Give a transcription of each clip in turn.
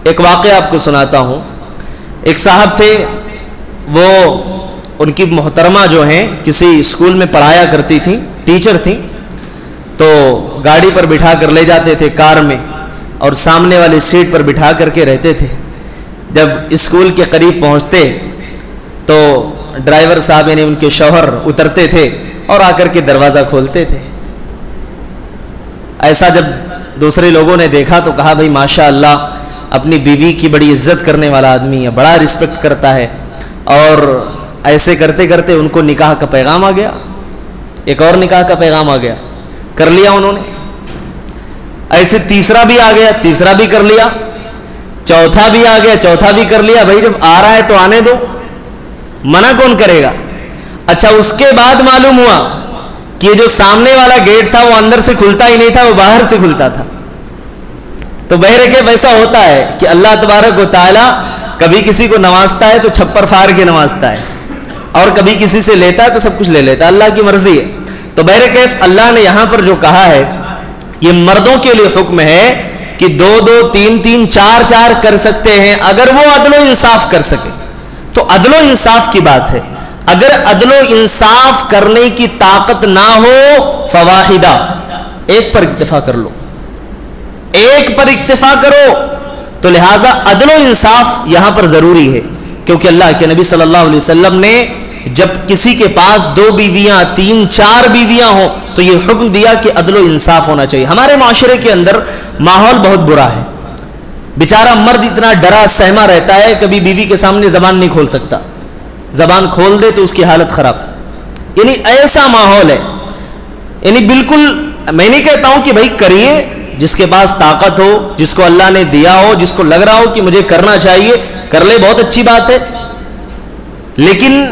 ایک واقعہ آپ کو سناتا ہوں. ایک صاحب تھے, وہ ان کی محترمہ جو ہیں کسی اسکول میں پڑھایا کرتی تھیں, ٹیچر تھیں, تو گاڑی پر بٹھا کر لے جاتے تھے کار میں, اور سامنے والی سیٹ پر بٹھا کر کے رہتے تھے. جب اسکول کے قریب پہنچتے تو ڈرائیور صاحب یعنی ان کے شوہر اترتے تھے اور آ کر کے دروازہ کھولتے تھے. ایسا جب دوسرے لوگوں نے دیکھا تو کہا بھائی ماشاء اللہ اپنی بیوی کی بڑی عزت کرنے والا آدمی ہے, بڑا رسپیکٹ کرتا ہے. اور ایسے کرتے کرتے ان کو نکاح کا پیغام آ گیا, ایک اور نکاح کا پیغام آ گیا, کر لیا انہوں نے. ایسے تیسرا بھی آ گیا, تیسرا بھی کر لیا, چوتھا بھی آ گیا, چوتھا بھی کر لیا. بھائی جب آ رہا ہے تو آنے دو, منع کون کرے گا. اچھا اس کے بعد معلوم ہوا کہ یہ جو سامنے والا گیٹ تھا وہ اندر سے کھلتا ہی نہیں تھا, وہ باہر سے کھلتا تھا. تو بہرکیف ایسا ہوتا ہے کہ اللہ تبارک و تعالی کبھی کسی کو نوازتا ہے تو چھپر پھاڑ کے نوازتا ہے, اور کبھی کسی سے لیتا ہے تو سب کچھ لے لیتا ہے, اللہ کی مرضی ہے. تو بہرکیف اللہ نے یہاں پر جو کہا ہے یہ مردوں کے لیے حکم ہے کہ 2-2, 3-3, 4-4 کر سکتے ہیں اگر وہ عدل و انصاف کر سکے. تو عدل و انصاف کی بات ہے. اگر عدل و انصاف کرنے کی طاقت نہ ہو فواحدہ, ایک پر اکتفا کر لو, ایک پر اکتفا کرو. تو لہٰذا عدل و انصاف یہاں پر ضروری ہے, کیونکہ اللہ کے نبی صلی اللہ علیہ وسلم نے جب کسی کے پاس 2 بیویاں 3-4 بیویاں ہوں تو یہ حکم دیا کہ عدل و انصاف ہونا چاہیے. ہمارے معاشرے کے اندر ماحول بہت برا ہے, بیچارہ مرد اتنا ڈرا سہما رہتا ہے, کبھی بیوی کے سامنے زبان نہیں کھول سکتا, زبان کھول دے تو اس کی حالت خراب. یعنی ایسا ماحول ہے, یعنی بالکل میں نہیں کہتا ہوں کہ بھائی کریے, جس کے پاس طاقت ہو, جس کو اللہ نے دیا ہو, جس کو لگ رہا ہو کہ مجھے کرنا چاہیے کر لے, بہت اچھی بات ہے. لیکن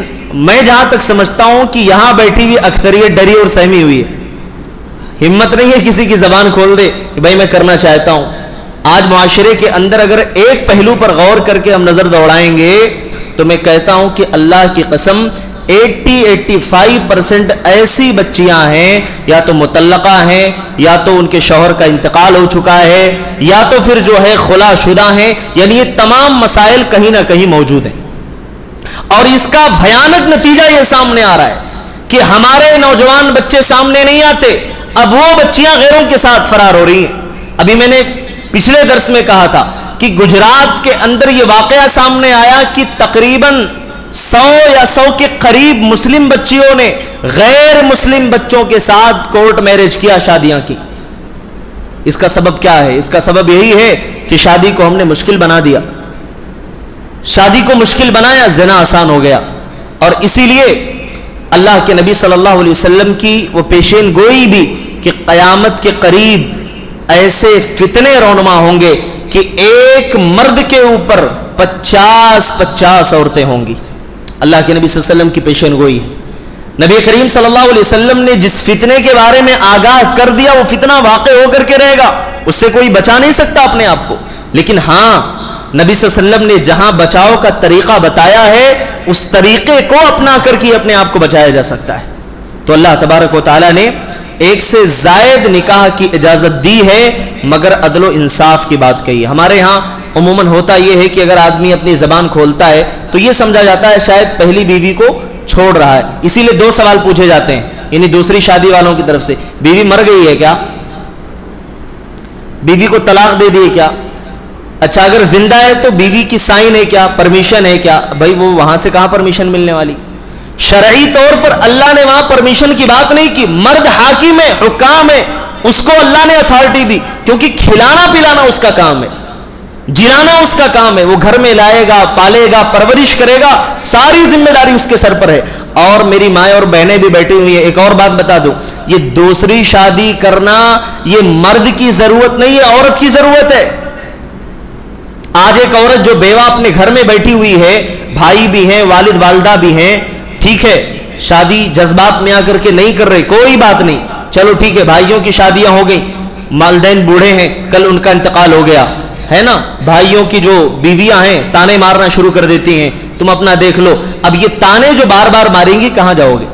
میں جہاں تک سمجھتا ہوں کہ یہاں بیٹھی ہوئی اکثریت ڈری اور سہمی ہوئی ہے, ہمت نہیں ہے کسی کی زبان کھول دے کہ بھائی میں کرنا چاہتا ہوں. آج معاشرے کے اندر اگر ایک پہلو پر غور کر کے ہم نظر دوڑائیں گے تو میں کہتا ہوں کہ اللہ کی قسم 80-85% ایسی بچیاں ہیں یا تو مطلقہ ہیں, یا تو ان کے شوہر کا انتقال ہو چکا ہے, یا تو پھر جو ہے خلا شدہ ہیں. یعنی یہ تمام مسائل کہیں نہ کہیں موجود ہیں. اور اس کا بھیانک نتیجہ یہ سامنے آ رہا ہے کہ ہمارے نوجوان بچے سامنے نہیں آتے, اب وہ بچیاں غیروں کے ساتھ فرار ہو رہی ہیں. ابھی میں نے پچھلے درس میں کہا تھا کہ گجرات کے اندر یہ واقعہ سامنے آیا کہ تقریباً 100 یا 100 کے قریب مسلم بچیوں نے غیر مسلم بچوں کے ساتھ کورٹ میرج کیا, شادیاں کی. اس کا سبب کیا ہے؟ اس کا سبب یہی ہے کہ شادی کو ہم نے مشکل بنا دیا, شادی کو مشکل بنایا, زنا آسان ہو گیا. اور اسی لیے اللہ کے نبی صلی اللہ علیہ وسلم کی وہ پیشین گوئی بھی کہ قیامت کے قریب ایسے فتنے رونما ہوں گے کہ ایک مرد کے اوپر 50-50 عورتیں ہوں گی. اللہ کے نبی صلی اللہ علیہ وسلم کی پیشین گوئی ہے. نبی کریم صلی اللہ علیہ وسلم نے جس فتنے کے بارے میں آگاہ کر دیا وہ فتنہ واقع ہو کر کے رہے گا, اس سے کوئی بچا نہیں سکتا اپنے آپ کو. لیکن ہاں نبی صلی اللہ علیہ وسلم نے جہاں بچاؤ کا طریقہ بتایا ہے اس طریقے کو اپنا کر کے اپنے آپ کو بچایا جا سکتا ہے. تو اللہ تبارک و تعالیٰ نے ایک سے زائد نکاح کی اجازت دی ہے مگر عدل و انصاف کی بات کہی ہے. ہمارے ہاں عموماً ہوتا یہ ہے کہ اگر آدمی اپنی زبان کھولتا ہے تو یہ سمجھا جاتا ہے شاید پہلی بیوی کو چھوڑ رہا ہے, اسی لیے 2 سوال پوچھے جاتے ہیں, یعنی دوسری شادی والوں کی طرف سے, بیوی مر گئی ہے کیا, بیوی کو طلاق دے دی کیا, اچھا اگر زندہ ہے تو بیوی کی سائن ہے کیا, پرمیشن ہے کیا. بھائی وہ وہاں سے کہاں پرمیشن ملنے والی, شرعی طور پر اللہ نے وہاں پرمیشن کی بات نہیں کی. مرد حاکم ہے, حکام ہے, اس کو اللہ نے اتھارٹی دی, کیونکہ کھلانا پلانا اس کا کام ہے, جلانا اس کا کام ہے. وہ گھر میں لائے گا, پالے گا, پرورش کرے گا, ساری ذمہ داری اس کے سر پر ہے. اور میری مائیں اور بہنیں بھی بیٹھی ہوئی ہیں, ایک اور بات بتا دوں, یہ دوسری شادی کرنا یہ مرد کی ضرورت نہیں ہے, عورت کی ضرورت ہے. آج ایک عورت جو بیوہ اپنے گھر میں بیٹھی ہوئی ہے, بھائی بھی ہیں, والد والدہ بھی ہیں, ٹھیک ہے, شادی جذبات میں آ کر کے نہیں کر رہے, کوئی بات نہیں, چلو ٹھیک ہے, بھائیوں کی شادیاں ہو گئیں, والدین بوڑھے ہیں, کل ان کا انتقال ہو گیا ہے نا, بھائیوں کی جو بیویاں ہیں تانے مارنا شروع کر دیتی ہیں, تم اپنا دیکھ لو. اب یہ تانے جو بار بار ماریں گی کہاں جاؤ گے,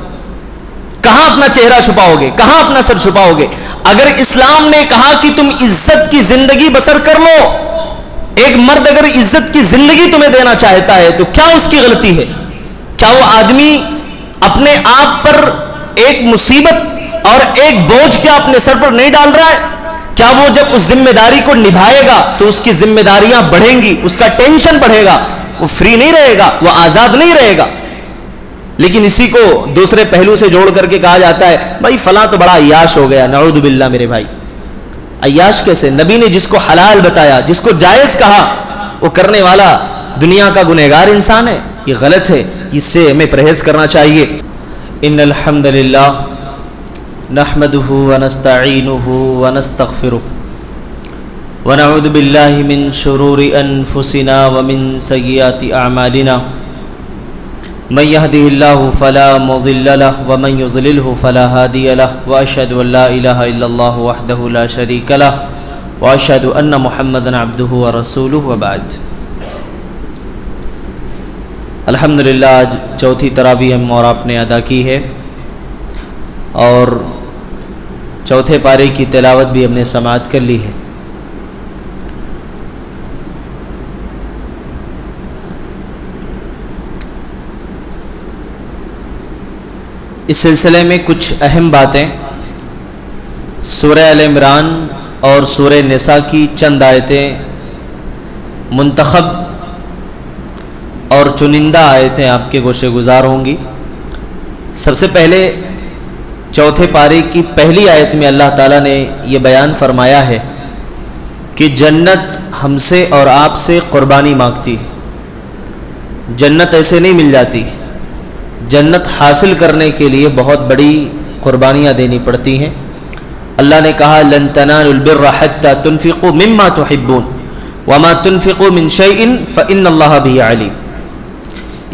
کہاں اپنا چہرہ چھپاؤ گے, کہاں اپنا سر چھپاؤ گے؟ اگر اسلام نے کہا کہ تم عزت کی زندگی بسر کر لو ایک مرد اگر عزت کی زندگی تمہیں دینا چاہتا ہے تو کیا اس کی غلطی ہے؟ کیا وہ آدمی اپنے آپ پر ایک مصیبت اور ایک بوجھ کیا اپنے سر پر نہیں ڈال رہا ہے؟ کیا وہ جب اس ذمہ داری کو نبھائے گا تو اس کی ذمہ داریاں بڑھیں گی، اس کا ٹینشن بڑھے گا، وہ فری نہیں رہے گا، وہ آزاد نہیں رہے گا؟ لیکن اسی کو دوسرے پہلو سے جوڑ کر کے کہا جاتا ہے بھائی فلاں تو بڑا عیاش ہو گیا۔ نعوذ باللہ میرے بھائی، عیاش کیسے؟ نبی نے جس کو حلال بتایا، جس کو جائز کہا، وہ کرنے والا دنیا کا گنہگار انسان ہے۔ یہ غلط ہے، اس سے ہمیں پرہیز کرنا چاہیے۔ ان الحمد للہ نحمده ونستعینه ونستغفره ونعوذ باللہ من شرور انفسنا ومن سیئات اعمالنا من يهده الله فلا مضل له ومن يضلله فلا هادي له واشهد ان لا اله الا الله وحده لا شريك له واشهد ان محمدا عبده ورسوله وبعد۔ الحمدللہ آج چوتھی تراویح ہم اور آپ نے ادا کی ہے اور چوتھے پارے کی تلاوت بھی ہم نے سماعت کر لی ہے۔ اس سلسلے میں کچھ اہم باتیں سورہ آل عمران اور سورہ نساء کی چند آیتیں، منتخب اور چنندہ آیتیں آپ کے گوشے گزار ہوں گی۔ سب سے پہلے چوتھے پارے کی پہلی آیت میں اللہ تعالیٰ نے یہ بیان فرمایا ہے کہ جنت ہم سے اور آپ سے قربانی مانگتی ہے۔ جنت ایسے نہیں مل جاتی، جنت حاصل کرنے کے لیے بہت بڑی قربانیاں دینی پڑتی ہیں۔ اللہ نے کہا لن تنالوا البر حتى تنفقوا مما تحبون وما تنفقوا من شيء فإن الله به عليم۔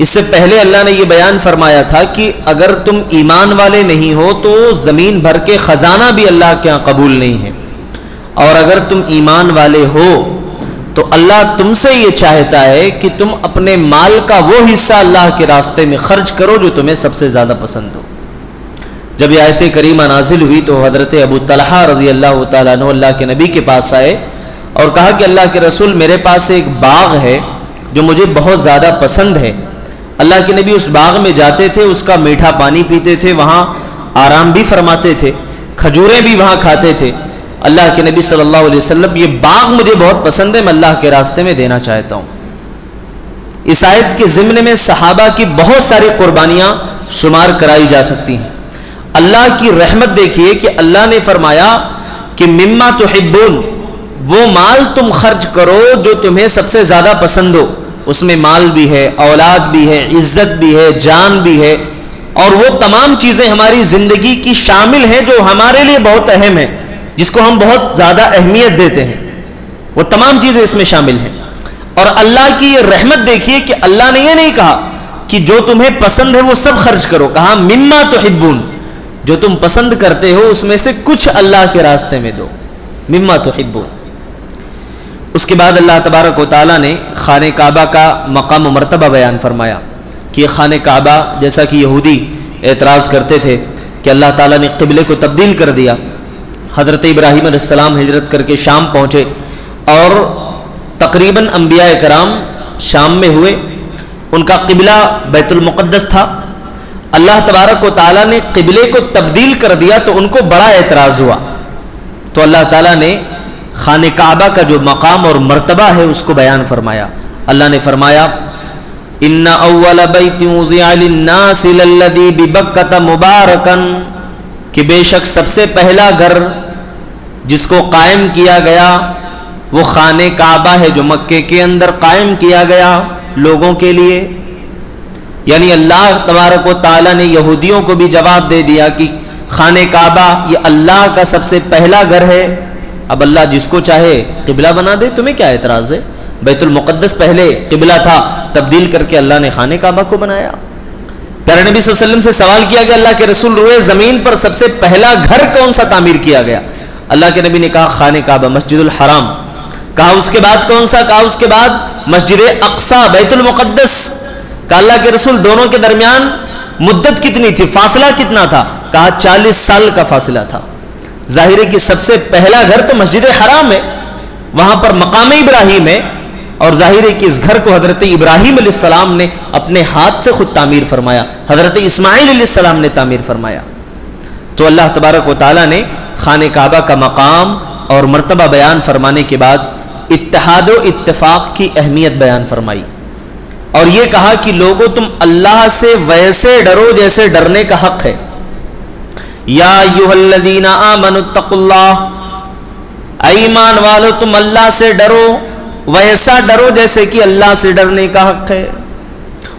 اس سے پہلے اللہ نے یہ بیان فرمایا تھا کہ اگر تم ایمان والے نہیں ہو تو زمین بھر کے خزانہ بھی اللہ کے ہاں قبول نہیں ہے، اور اگر تم ایمان والے ہو تو اللہ تم سے یہ چاہتا ہے کہ تم اپنے مال کا وہ حصہ اللہ کے راستے میں خرچ کرو جو تمہیں سب سے زیادہ پسند ہو۔ جب یہ آیت کریمہ نازل ہوئی تو حضرت ابو طلحہ رضی اللہ تعالیٰ عنہ اللہ کے نبی کے پاس آئے اور کہا کہ اللہ کے رسول میرے پاس ایک باغ ہے جو مجھے بہت زیادہ پسند ہے۔ اللہ کے نبی اس باغ میں جاتے تھے، اس کا میٹھا پانی پیتے تھے، وہاں آرام بھی فرماتے تھے، کھجوریں بھی وہاں کھاتے تھے۔ اللہ کے نبی صلی اللہ علیہ وسلم یہ باغ مجھے بہت پسند ہے، میں اللہ کے راستے میں دینا چاہتا ہوں۔ اس آیت کے ضمن میں صحابہ کی بہت ساری قربانیاں شمار کرائی جا سکتی ہیں۔ اللہ کی رحمت دیکھیے کہ اللہ نے فرمایا کہ مما تحبون، وہ مال تم خرچ کرو جو تمہیں سب سے زیادہ پسند ہو۔ اس میں مال بھی ہے، اولاد بھی ہے، عزت بھی ہے، جان بھی ہے، اور وہ تمام چیزیں ہماری زندگی کی شامل ہیں جو ہمارے لیے بہت اہم ہیں، جس کو ہم بہت زیادہ اہمیت دیتے ہیں، وہ تمام چیزیں اس میں شامل ہیں۔ اور اللہ کی یہ رحمت دیکھیے کہ اللہ نے یہ نہیں کہا کہ جو تمہیں پسند ہے وہ سب خرچ کرو، کہا مما تحبون، جو تم پسند کرتے ہو اس میں سے کچھ اللہ کے راستے میں دو، مما تحبون۔ اس کے بعد اللہ تبارک و تعالیٰ نے خانہ کعبہ کا مقام و مرتبہ بیان فرمایا کہ خانہ کعبہ، جیسا کہ یہودی اعتراض کرتے تھے کہ اللہ تعالیٰ نے قبلے کو تبدیل کر دیا۔ حضرت ابراہیم علیہ السلام ہجرت کر کے شام پہنچے اور تقریباً انبیاء کرام شام میں ہوئے، ان کا قبلہ بیت المقدس تھا۔ اللہ تبارک و تعالیٰ نے قبلے کو تبدیل کر دیا تو ان کو بڑا اعتراض ہوا، تو اللہ تعالیٰ نے خانہ کعبہ کا جو مقام اور مرتبہ ہے اس کو بیان فرمایا۔ اللہ نے فرمایا ان اول بیت وضع للناس للذی ببکۃ مبارکا، کہ بے شک سب سے پہلا گھر جس کو قائم کیا گیا وہ خانہ کعبہ ہے جو مکے کے اندر قائم کیا گیا لوگوں کے لیے۔ یعنی اللہ تبارک و تعالیٰ نے یہودیوں کو بھی جواب دے دیا کہ خانہ کعبہ یہ اللہ کا سب سے پہلا گھر ہے، اب اللہ جس کو چاہے قبلہ بنا دے، تمہیں کیا اعتراض ہے؟ بیت المقدس پہلے قبلہ تھا، تبدیل کر کے اللہ نے خانہ کعبہ کو بنایا۔ پیارے نبی صلی اللہ علیہ وسلم سے سوال کیا کہ اللہ کے رسول روئے زمین پر سب سے پہلا گھر کون سا تعمیر کیا گیا؟ اللہ کے نبی نے کہا خانہ کعبہ، مسجد الحرام۔ کہا اس کے بعد کون سا؟ کہا اس کے بعد مسجد اقصی، بیت المقدس۔ کہا اللہ کے رسول دونوں کے درمیان مدت کتنی تھی، فاصلہ کتنا تھا؟ کہا 40 سال کا فاصلہ تھا۔ ظاہر ہے کہ سب سے پہلا گھر تو مسجد حرام ہے، وہاں پر مقام ابراہیم ہے، اور ظاہر ہے کہ اس گھر کو حضرت ابراہیم علیہ السلام نے اپنے ہاتھ سے خود تعمیر فرمایا، حضرت اسماعیل علیہ السلام نے تعمیر فرمایا۔ تو اللہ تبارک و تعالیٰ نے خانہ کعبہ کا مقام اور مرتبہ بیان فرمانے کے بعد اتحاد و اتفاق کی اہمیت بیان فرمائی، اور یہ کہا کہ لوگوں تم اللہ سے ویسے ڈرو جیسے ڈرنے کا حق ہے۔ یا ایھا الذین آمنوا اتقوا اللہ، اے ایمان والو تم اللہ سے ڈرو، ویسا ڈرو جیسے کہ اللہ سے ڈرنے کا حق ہے۔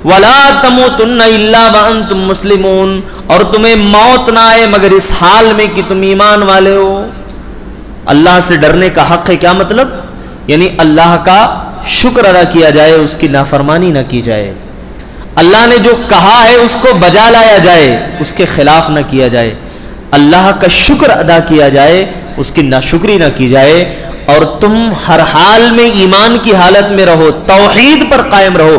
ولا تموتن الا وانتم مسلمون، اور تمہیں موت نہ آئے مگر اس حال میں کہ تم ایمان والے ہو۔ اللہ سے ڈرنے کا حق ہے، کیا مطلب؟ یعنی اللہ کا شکر ادا کیا جائے، اس کی نافرمانی نہ کی جائے، اللہ نے جو کہا ہے اس کو بجا لایا جائے، اس کے خلاف نہ کیا جائے، اللہ کا شکر ادا کیا جائے، اس کی ناشکری نہ کی جائے، اور تم ہر حال میں ایمان کی حالت میں رہو، توحید پر قائم رہو،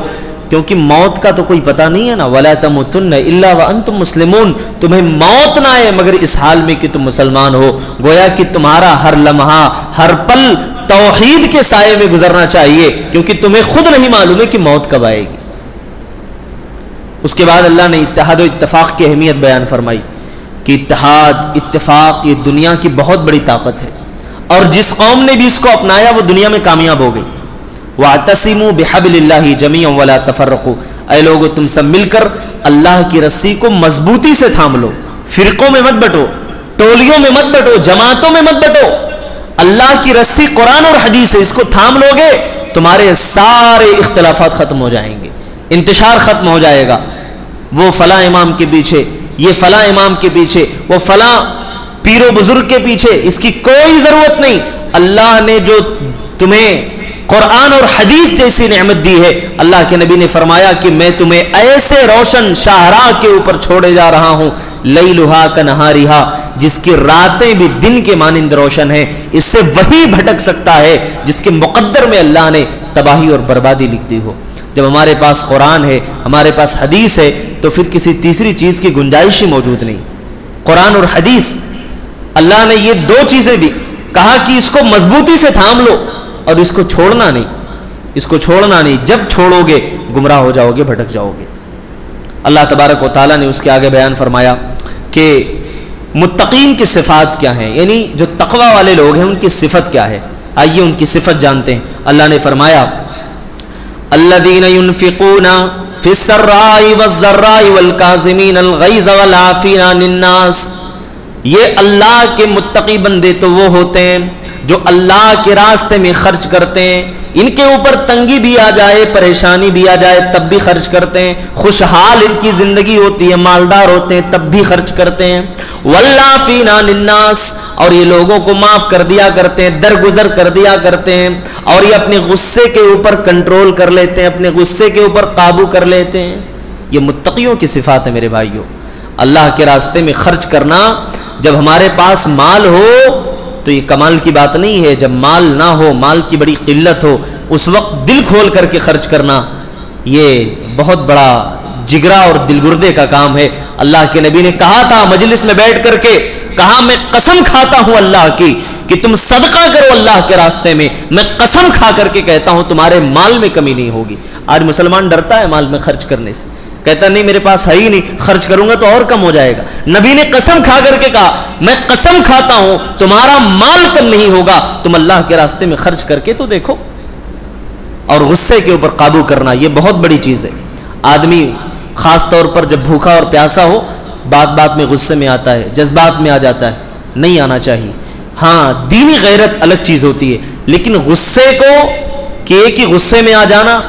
کیونکہ موت کا تو کوئی پتہ نہیں ہے نا۔ وَلَا تَمُوتُنَّ إِلَّا وَأَنْتُمْ مُسْلِمُونَ، تمہیں موت نہ آئے مگر اس حال میں کہ تم مسلمان ہو۔ گویا کہ تمہارا ہر لمحہ ہر پل توحید کے سائے میں گزرنا چاہیے، کیونکہ تمہیں خود نہیں معلوم ہے کہ موت کب آئے گی۔ اس کے بعد اللہ نے اتحاد و اتفاق کی اہمیت بیان فرمائی کہ اتحاد اتفاق یہ دنیا کی بہت بڑی طاقت ہے، اور جس قوم نے بھی اس کو اپنایا وہ دنیا میں کامیاب ہو گئی۔ وَاعْتَصِمُوا بِحَبْلِ اللَّهِ جَمِيعًا وَلَا تَفَرَّقُوا، اے لوگو تم سب مل کر اللہ کی رسی کو مضبوطی سے تھام لو، فرقوں میں مت بٹو، ٹولیوں میں مت بٹو، جماعتوں میں مت بٹو۔ اللہ کی رسی قرآن اور حدیث ہے، اس کو تھام لو گے تمہارے سارے اختلافات ختم ہو جائیں گے، انتشار ختم ہو جائے گا۔ وہ فلاں امام کے پیچھے، یہ فلاں امام کے پیچھے، وہ فلاں پیر و بزرگ کے پیچھے، اس کی کوئی ضرورت نہیں۔ اللہ نے جو تمہیں قرآن اور حدیث جیسی نعمت دی ہے، اللہ کے نبی نے فرمایا کہ میں تمہیں ایسے روشن شاہراہ کے اوپر چھوڑے جا رہا ہوں، لیلھا کنہارھا، جس کی راتیں بھی دن کے مانند روشن ہیں۔ اس سے وہی بھٹک سکتا ہے جس کے مقدر میں اللہ نے تباہی اور بربادی لکھ دی ہو۔ جب ہمارے پاس قرآن ہے، ہمارے پاس حدیث ہے، تو پھر کسی تیسری چیز کی گنجائش ہی موجود نہیں۔ قرآن اور حدیث، اللہ نے یہ دو چیزیں دی، کہا کہ اس کو مضبوطی سے تھام لو اور اس کو چھوڑنا نہیں، اس کو چھوڑنا نہیں، جب چھوڑو گے گمراہ ہو جاؤ گے، بھٹک جاؤ گے۔ اللہ تبارک و تعالیٰ نے اس کے آگے بیان فرمایا کہ متقین کی صفات کیا ہیں، یعنی جو تقوی والے لوگ ہیں ان کی صفت کیا ہے۔ آئیے ان کی صفت جانتے ہیں۔ اللہ نے فرمایا الذین ينفقون فی السراء والضراء والکاظمین الغیظ والعافین عن الناس، یہ اللہ کے متقی بندے تو وہ ہوتے ہیں جو اللہ کے راستے میں خرچ کرتے ہیں، ان کے اوپر تنگی بھی آ جائے، پریشانی بھی آ جائے تب بھی خرچ کرتے ہیں، خوشحال ان کی زندگی ہوتی ہے، مالدار ہوتے ہیں تب بھی خرچ کرتے ہیں۔ والعافین عن الناس، اور یہ لوگوں کو معاف کر دیا کرتے ہیں، درگزر کر دیا کرتے ہیں، اور یہ اپنے غصے کے اوپر کنٹرول کر لیتے ہیں، اپنے غصے کے اوپر قابو کر لیتے ہیں۔ یہ متقیوں کی صفات ہے میرے بھائیوں۔ اللہ کے راستے میں خرچ کرنا، جب ہمارے پاس مال ہو تو یہ کمال کی بات نہیں ہے، جب مال نہ ہو، مال کی بڑی قلت ہو، اس وقت دل کھول کر کے خرچ کرنا یہ بہت بڑا جگرا اور دلگردے کا کام ہے۔ اللہ کے نبی نے کہا تھا مجلس میں بیٹھ کر کے، کہا میں قسم کھاتا ہوں اللہ کی کہ تم صدقہ کرو اللہ کے راستے میں، میں قسم کھا کر کے کہتا ہوں تمہارے مال میں کمی نہیں ہوگی۔ آج مسلمان ڈرتا ہے مال میں خرچ کرنے سے، کہتا نہیں میرے پاس ہے ہی نہیں، خرچ کروں گا تو اور کم ہو جائے گا۔ نبی نے قسم کھا کر کے کہا میں قسم کھاتا ہوں تمہارا مال کم نہیں ہوگا، تم اللہ کے راستے میں خرچ کر کے تو دیکھو۔ اور غصے کے اوپر قابو کرنا یہ بہت بڑی چیز ہے۔ آدمی خاص طور پر جب بھوکا اور پیاسا ہو، بات بات میں غصے میں آتا ہے، جذبات میں آ جاتا ہے، نہیں آنا چاہیے۔ ہاں دینی غیرت الگ چیز ہوتی ہے، لیکن غصے کو کہ ایک ہی غصے میں آ جانا،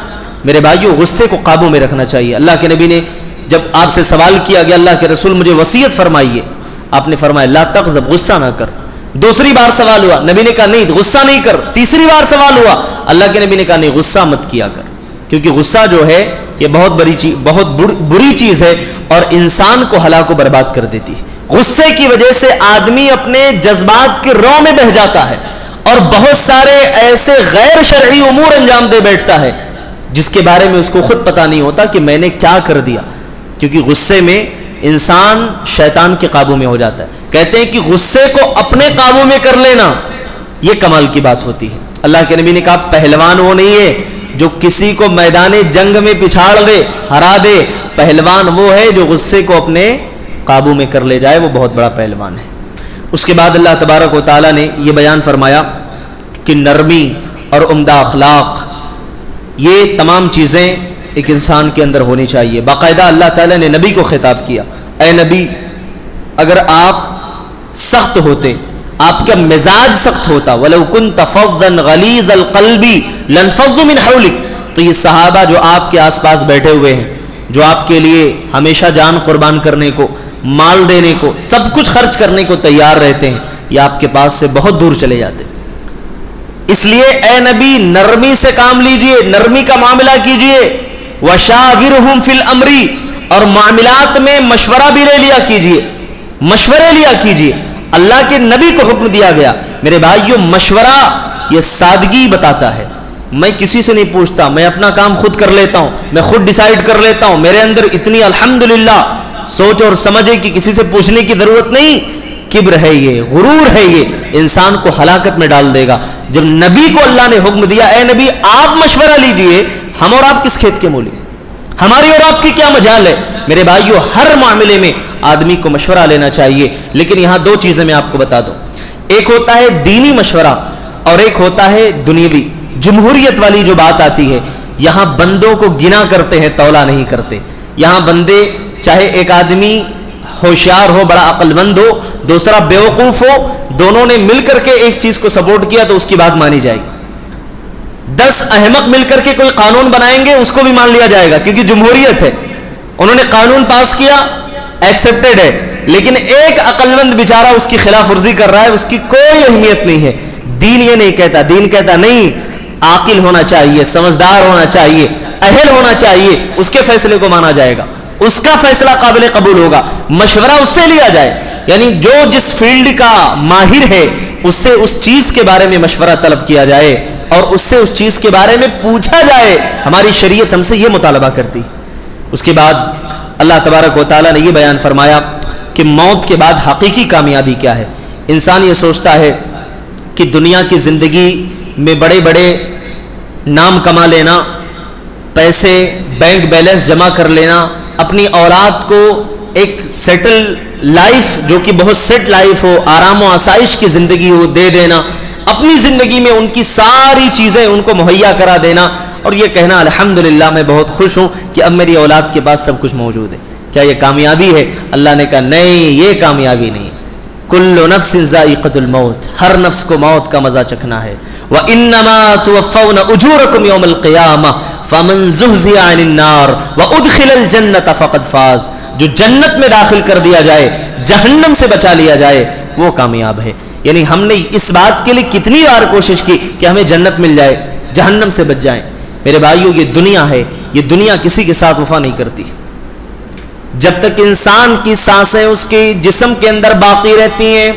میرے بھائیو غصے کو قابو میں رکھنا چاہیے۔ اللہ کے نبی نے جب آپ سے سوال کیا گیا اللہ کے رسول مجھے وصیت فرمائیے، آپ نے فرمایا لا تغضب، غصہ نہ کر۔ دوسری بار سوال ہوا، نبی نے کہا نہیں غصہ نہیں کر۔ تیسری بار سوال ہوا، اللہ کے نبی نے کہا نہیں غصہ مت کیا کر، کیونکہ غصہ جو ہے یہ بہت بری چیز ہے اور انسان کو ہلاک و برباد کر دیتی ہے۔ غصے کی وجہ سے آدمی اپنے جذبات کی رو میں بہہ جاتا ہے اور بہت سارے ایسے غیر شرعی امور انجام دے بیٹھتا ہے جس کے بارے میں اس کو خود پتہ نہیں ہوتا کہ میں نے کیا کر دیا، کیونکہ غصے میں انسان شیطان کے قابو میں ہو جاتا ہے۔ کہتے ہیں کہ غصے کو اپنے قابو میں کر لینا یہ کمال کی بات ہوتی ہے۔ اللہ کے نبی نے کہا پہلوان وہ نہیں ہے جو کسی کو میدان جنگ میں پچھاڑ دے، ہرا دے، پہلوان وہ ہے جو غصے کو اپنے قابو میں کر لے جائے، وہ بہت بڑا پہلوان ہے۔ اس کے بعد اللہ تبارک و تعالیٰ نے یہ بیان فرمایا کہ نرمی اور عمدہ اخلاق، یہ تمام چیزیں ایک انسان کے اندر ہونی چاہیے۔ باقاعدہ اللہ تعالیٰ نے نبی کو خطاب کیا، اے نبی اگر آپ سخت ہوتے، آپ کا مزاج سخت ہوتا، وَلَوْ كُنْتَ فَظًّا غَلِيظَ الْقَلْبِ لَانفَضُّوا مِنْ حَوْلِكَ، تو یہ صحابہ جو آپ کے آس پاس بیٹھے ہوئے ہیں، جو آپ کے لیے ہمیشہ جان قربان کرنے کو، مال دینے کو، سب کچھ خرچ کرنے کو تیار رہتے ہیں، یہ آپ کے پاس سے بہت دور چلے جاتے ہیں۔ اس لیے اے نبی نرمی سے کام لیجئے، نرمی کا معاملہ کیجئے، وَشَاوِرْهُمْ فِي الْأَمْرِ، اور معاملات میں مشورہ بھی لے لیا کیجئے، مشورے لیا کیجئے۔ اللہ کے نبی کو حکم دیا گیا، میرے بھائیو مشورہ یہ سادگی بتاتا ہے، میں کسی سے نہیں پوچھتا، میں اپنا کام خود کر لیتا ہوں، میں خود ڈیسائیڈ کر لیتا ہوں، میرے اندر اتنی الحمدللہ سوچ اور سمجھ ہے کہ کسی سے پوچھنے کی ضرورت نہیں۔ کبر ہے یہ، غرور ہے یہ، انسان کو ہلاکت میں ڈال دے گا۔ جب نبی کو اللہ نے حکم دیا اے نبی آپ مشورہ لیجئے، ہم اور آپ کس کھیت کے مولی، ہماری اور آپ کی کیا مجال ہے؟ میرے بھائیو ہر معاملے میں آدمی کو مشورہ لینا چاہیے، لیکن یہاں دو چیزیں میں آپ کو بتا دوں، ایک ہوتا ہے دینی مشورہ اور ایک ہوتا ہے دنیوی۔ جمہوریت والی جو بات آتی ہے، یہاں بندوں کو گنا کرتے ہیں، تولا نہیں کرتے۔ یہاں بندے چاہے ایک آدمی ہوشیار ہو، بڑا عقل مند ہو، دوسرا بیوقوف ہو، دونوں نے مل کر کے ایک چیز کو سپورٹ کیا تو اس کی بات مانی جائے گی۔ 10 احمق مل کر کے کوئی قانون بنائیں گے اس کو بھی مان لیا جائے گا، کیونکہ جمہوریت ہے، انہوں نے قانون پاس کیا، ایکسپٹڈ ہے، لیکن ایک عقل مند بیچارہ اس کی خلاف ورزی کر رہا ہے، اس کی کوئی اہمیت نہیں ہے۔ دین یہ نہیں کہتا، دین کہتا نہیں، عاقل ہونا چاہیے، سمجھدار ہونا چاہیے، اہل ہونا چاہیے، اس کے فیصلے کو مانا جائے گا، اس کا فیصلہ قابل قبول ہوگا، مشورہ اس سے لیا جائے، یعنی جو جس فیلڈ کا ماہر ہے اس سے اس چیز کے بارے میں مشورہ طلب کیا جائے اور اس سے اس چیز کے بارے میں پوچھا جائے۔ ہماری شریعت ہم سے یہ مطالبہ کرتی۔ اس کے بعد اللہ تبارک و تعالیٰ نے یہ بیان فرمایا کہ موت کے بعد حقیقی کامیابی کیا ہے۔ انسان یہ سوچتا ہے کہ دنیا کی زندگی میں بڑے بڑے نام کما لینا، پیسے بینک بیلنس جمع کر لینا، اپنی اولاد کو ایک سیٹل لائف جو کہ بہت سیٹ لائف ہو، آرام و آسائش کی زندگی ہو دے دینا، اپنی زندگی میں ان کی ساری چیزیں ان کو مہیا کرا دینا اور یہ کہنا الحمدللہ میں بہت خوش ہوں کہ اب میری اولاد کے پاس سب کچھ موجود ہے۔ کیا یہ کامیابی ہے؟ اللہ نے کہا نہیں، یہ کامیابی نہیں۔ کل نفس ذائقۃ الموت، ہر نفس کو موت کا مزہ چکھنا ہے۔ وَإِنَّمَا تُوَفَّوْنَ أُجُورَكُمْ يَوْمَ الْقِيَامَةِ فَمَنْ زُحْزِحَ عَنِ النَّارِ وَأُدْخِلَ الْجَنَّةَ فَقَدْ فَازَ، جو جنت میں داخل کر دیا جائے، جہنم سے بچا لیا جائے، وہ کامیاب ہے۔ یعنی ہم نے اس بات کے لیے کتنی بار کوشش کی کہ ہمیں جنت مل جائے، جہنم سے بچ جائیں۔ میرے بھائیو یہ دنیا ہے، یہ دنیا کسی کے ساتھ وفا نہیں کرتی۔ جب تک انسان کی سانسیں اس کے جسم کے اندر باقی رہتی ہیں،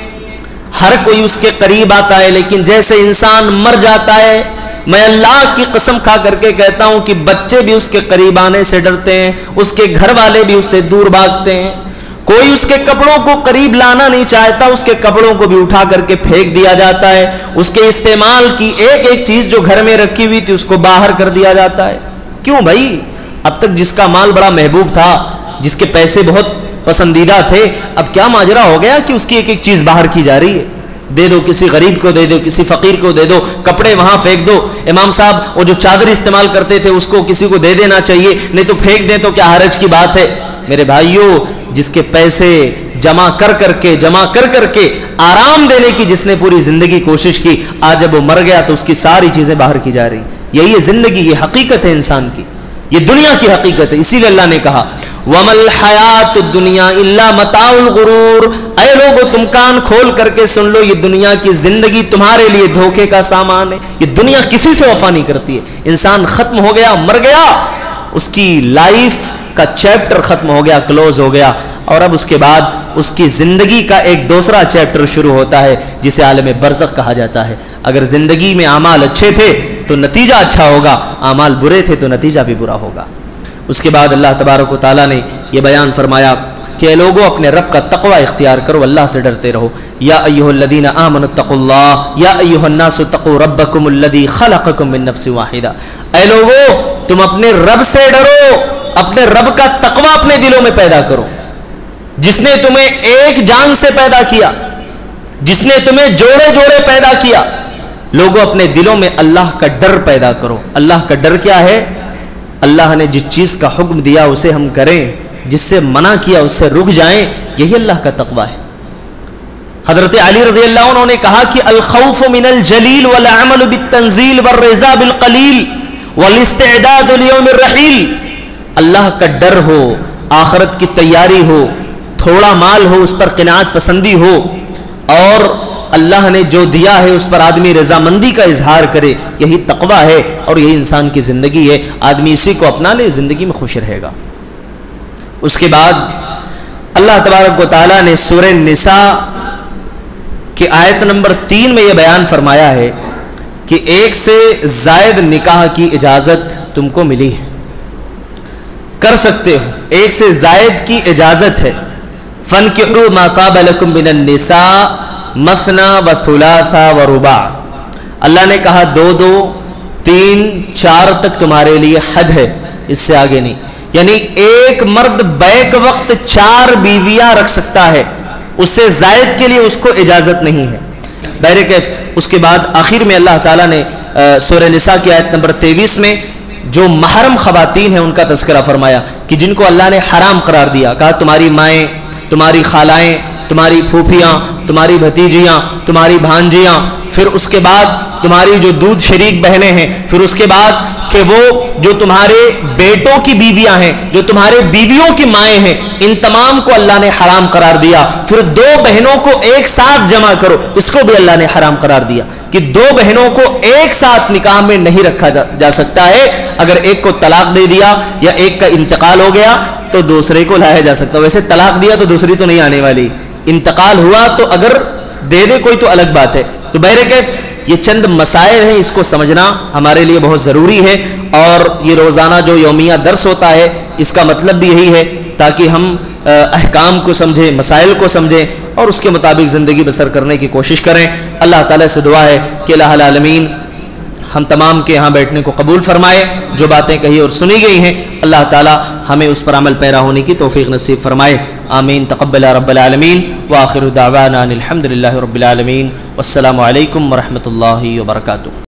ہر کوئی اس کے قریب آتا ہے، لیکن جیسے انسان مر جاتا ہے، میں اللہ کی قسم کھا کر کے کہتا ہوں کہ بچے بھی اس کے قریب آنے سے ڈرتے ہیں، اس کے گھر والے بھی اس سے دور بھاگتے ہیں، کوئی اس کے کپڑوں کو قریب لانا نہیں چاہتا، اس کے کپڑوں کو بھی اٹھا کر کے پھینک دیا جاتا ہے، اس کے استعمال کی ایک ایک چیز جو گھر میں رکھی ہوئی تھی اس کو باہر کر دیا جاتا ہے۔ کیوں بھائی؟ اب تک جس کا مال بڑا محبوب تھا، جس کے پیسے بہت پسندیدہ تھے، اب کیا ماجرا ہو گیا کہ اس کی ایک ایک چیز باہر کی جا رہی ہے؟ دے دو کسی غریب کو، دے دو کسی فقیر کو، دے دو کپڑے وہاں پھینک دو۔ امام صاحب وہ جو چادر استعمال کرتے تھے اس کو کسی کو دے دینا چاہیے، نہیں تو پھینک دیں تو کیا حرج کی بات ہے؟ میرے بھائیوں، جس کے پیسے جمع کر کر کے آرام دینے کی جس نے پوری زندگی کوشش کی، آج جب وہ مر گیا تو اس کی ساری چیزیں باہر کی جا رہی۔ یہی ہے زندگی، یہ حقیقت ہے انسان کی، یہ دنیا کی حقیقت ہے۔ اسی لیے اللہ نے کہا وَمَا الْحَيَاةُ الدُّنْيَا إِلَّا مَتَاعُ الْغُرُورِ، اے لوگو تم کان کھول کر کے سن لو، یہ دنیا کی زندگی تمہارے لیے دھوکے کا سامان ہے۔ یہ دنیا کسی سے وفا نہیں کرتی ہے۔ انسان ختم ہو گیا، مر گیا، اس کی لائف کا چیپٹر ختم ہو گیا، کلوز ہو گیا، اور اب اس کے بعد اس کی زندگی کا ایک دوسرا چیپٹر شروع ہوتا ہے جسے عالم برزخ کہا جاتا ہے۔ اگر زندگی میں اعمال اچھے تھے تو نتیجہ اچھا ہوگا، اعمال برے تھے تو نتیجہ بھی برا ہوگا۔ اس کے بعد اللہ تبارک و تعالیٰ نے یہ بیان فرمایا کہ اے لوگوں اپنے رب کا تقوی اختیار کرو، اللہ سے ڈرتے رہو۔ یا ایھا الذین آمنوا اتقوا اللہ یا ایھا الناس اتقوا ربکم الذی خلقکم من نفس واحدہ، اے لوگوں تم اپنے رب سے ڈرو، اپنے رب کا تقوی اپنے دلوں میں پیدا کرو، جس نے تمہیں ایک جان سے پیدا کیا، جس نے تمہیں جوڑے جوڑے پیدا کیا۔ لوگوں اپنے دلوں میں اللہ کا ڈر پیدا کرو۔ اللہ کا ڈر کیا ہے؟ اللہ نے جس چیز کا حکم دیا اسے ہم کریں، جس سے منع کیا اس سے رک جائیں، یہی اللہ کا تقوی ہے۔ حضرت علی رضی اللہ عنہ نے کہا کہ الخوف من الجلیل والعمل بالتنزیل والرضا بالقلیل والاستعداد لیوم الرحیل، اللہ کا ڈر ہو، آخرت کی تیاری ہو، تھوڑا مال ہو اس پر قناعت پسندی ہو، اور اللہ نے جو دیا ہے اس پر آدمی رضامندی کا اظہار کرے، یہی تقوی ہے اور یہی انسان کی زندگی ہے۔ آدمی اسی کو اپنا لے، زندگی میں خوش رہے گا۔ اس کے بعد اللہ تبارک و تعالیٰ نے سورہ نساء کی آیت نمبر 3 میں یہ بیان فرمایا ہے کہ ایک سے زائد نکاح کی اجازت تم کو ملی ہے، کر سکتے ہو، ایک سے زائد کی اجازت ہے۔ فَانْكِحُوا مَا طَابَ لَكُم مِّنَ النِّسَاءِ مثنى وثلاث ورباع، اللہ نے کہا 2 2 3 4 تک تمہارے لیے حد ہے، اس سے آگے نہیں، یعنی ایک مرد بیک وقت 4 بیویاں رکھ سکتا ہے، اس سے زائد کے لیے اس کو اجازت نہیں ہے۔ بہرکیف اس کے بعد آخر میں اللہ تعالیٰ نے سورہ نساء کی آیت نمبر 23 میں جو محرم خواتین ہیں ان کا تذکرہ فرمایا کہ جن کو اللہ نے حرام قرار دیا، کہا تمہاری مائیں، تمہاری خالائیں، تمہاری پھوپھیاں، تمہاری بھتیجیاں، تمہاری بھانجیاں، پھر اس کے بعد تمہاری جو دودھ شریک بہنیں ہیں، پھر اس کے بعد کہ وہ جو تمہارے بیٹوں کی بیویاں ہیں، جو تمہارے بیویوں کی مائیں ہیں، ان تمام کو اللہ نے حرام قرار دیا۔ پھر 2 بہنوں کو ایک ساتھ جمع کرو، اس کو بھی اللہ نے حرام قرار دیا کہ 2 بہنوں کو ایک ساتھ نکاح میں نہیں رکھا جا سکتا ہے۔ اگر ایک کو طلاق دے دیا یا ایک کا انتقال ہو گیا تو دوسرے کو لایا جا سکتا ہے، ویسے طلاق دیا تو دوسری تو نہیں آنے والی، انتقال ہوا تو اگر دے دے کوئی تو الگ بات ہے۔ تو بہرکیف یہ چند مسائل ہیں، اس کو سمجھنا ہمارے لیے بہت ضروری ہے، اور یہ روزانہ جو یومیہ درس ہوتا ہے اس کا مطلب بھی یہی ہے تاکہ ہم احکام کو سمجھیں، مسائل کو سمجھیں اور اس کے مطابق زندگی بسر کرنے کی کوشش کریں۔ اللہ تعالیٰ سے دعا ہے کہ الہ العالمین ہم تمام کے یہاں بیٹھنے کو قبول فرمائے، جو باتیں کہی اور سنی گئی ہیں اللہ تعالیٰ ہمیں اس پر عمل پیرا ہونے کی توفیق نصیب فرمائے۔ آمین تقبل رب العالمین وآخر دعوانا الحمد للہ رب العالمین، والسلام علیکم ورحمۃ اللہ وبرکاتہ۔